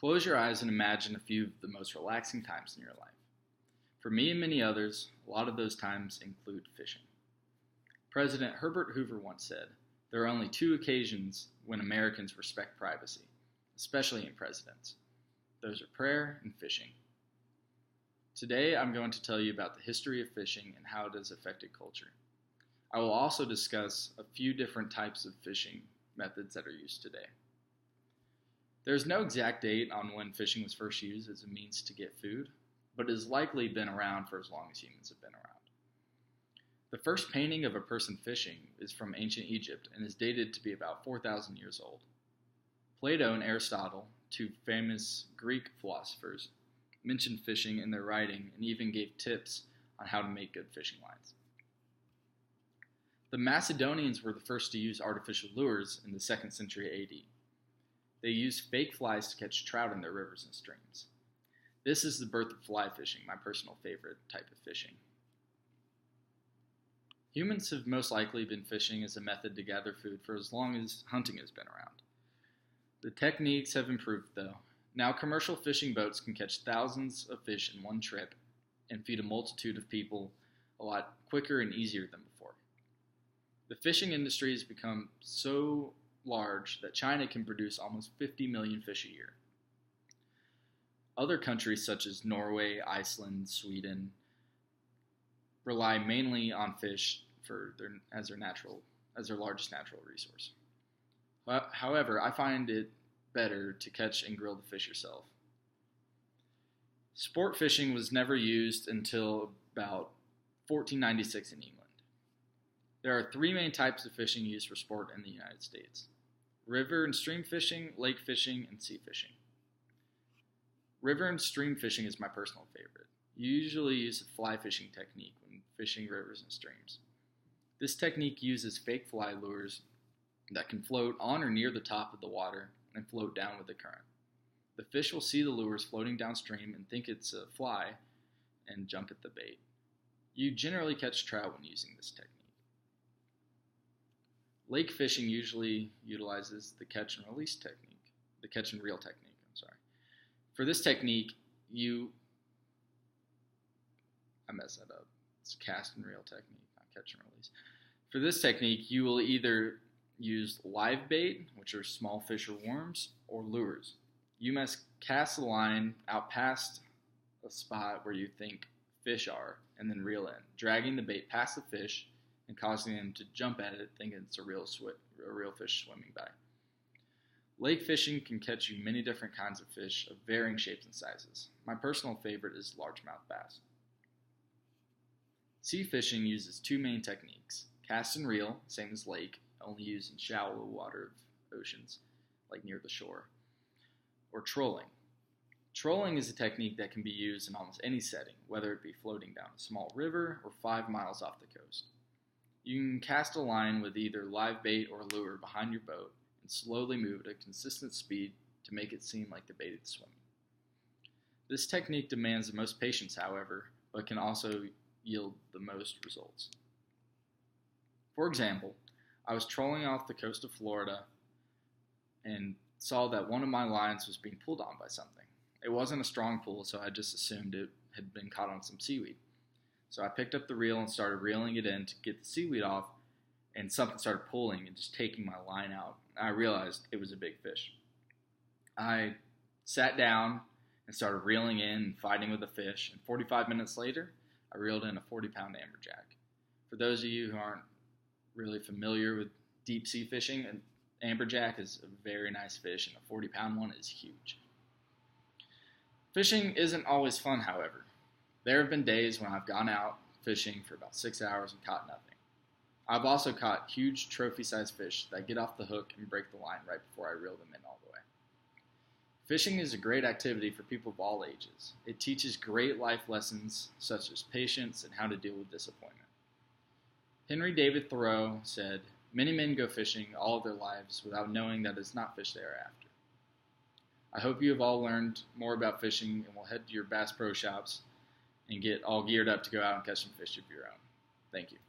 Close your eyes and imagine a few of the most relaxing times in your life. For me and many others, a lot of those times include fishing. President Herbert Hoover once said, "There are only two occasions when Americans respect privacy, especially in presidents. Those are prayer and fishing." Today, I'm going to tell you about the history of fishing and how it has affected culture. I will also discuss a few different types of fishing methods that are used today. There's no exact date on when fishing was first used as a means to get food, but it has likely been around for as long as humans have been around. The first painting of a person fishing is from ancient Egypt and is dated to be about 4,000 years old. Plato and Aristotle, two famous Greek philosophers, mentioned fishing in their writing and even gave tips on how to make good fishing lines. The Macedonians were the first to use artificial lures in the 2nd century AD. They used fake flies to catch trout in their rivers and streams. This is the birth of fly fishing, my personal favorite type of fishing. Humans have most likely been fishing as a method to gather food for as long as hunting has been around. The techniques have improved though. Now commercial fishing boats can catch thousands of fish in one trip and feed a multitude of people a lot quicker and easier than before. The fishing industry has become so large that China can produce almost 50 million fish a year. Other countries such as Norway, Iceland, Sweden rely mainly on fish as their largest natural resource. However, I find it better to catch and grill the fish yourself. Sport fishing was never used until about 1496 in England. There are three main types of fishing used for sport in the United States: river and stream fishing, lake fishing, and sea fishing. River and stream fishing is my personal favorite. You usually use a fly fishing technique when fishing rivers and streams. This technique uses fake fly lures that can float on or near the top of the water and float down with the current. The fish will see the lures floating downstream and think it's a fly and jump at the bait. You generally catch trout when using this technique. Lake fishing usually utilizes the catch and reel technique. For this technique, I messed that up. It's cast and reel technique, not catch and release. For this technique, you will either use live bait, which are small fish or worms, or lures. You must cast the line out past a spot where you think fish are, and then reel in, dragging the bait past the fish and causing them to jump at it, thinking it's a real fish swimming by. Lake fishing can catch you many different kinds of fish of varying shapes and sizes. My personal favorite is largemouth bass. Sea fishing uses two main techniques: cast and reel, same as lake, only used in shallow water of oceans, like near the shore, or trolling. Trolling is a technique that can be used in almost any setting, whether it be floating down a small river or 5 miles off the coast. You can cast a line with either live bait or lure behind your boat and slowly move at a consistent speed to make it seem like the bait is swimming. This technique demands the most patience, however, but can also yield the most results. For example, I was trolling off the coast of Florida and saw that one of my lines was being pulled on by something. It wasn't a strong pull, so I just assumed it had been caught on some seaweed. So I picked up the reel and started reeling it in to get the seaweed off, and something started pulling and just taking my line out. I realized it was a big fish. I sat down and started reeling in and fighting with the fish, and 45 minutes later, I reeled in a 40-pound amberjack. For those of you who aren't really familiar with deep sea fishing, an amberjack is a very nice fish, and a 40-pound one is huge. Fishing isn't always fun, however. There have been days when I've gone out fishing for about 6 hours and caught nothing. I've also caught huge trophy-sized fish that get off the hook and break the line right before I reel them in all the way. Fishing is a great activity for people of all ages. It teaches great life lessons such as patience and how to deal with disappointment. Henry David Thoreau said, "Many men go fishing all of their lives without knowing that it's not fish they are after." I hope you have all learned more about fishing and will head to your Bass Pro Shops and get all geared up to go out and catch some fish of your own. Thank you.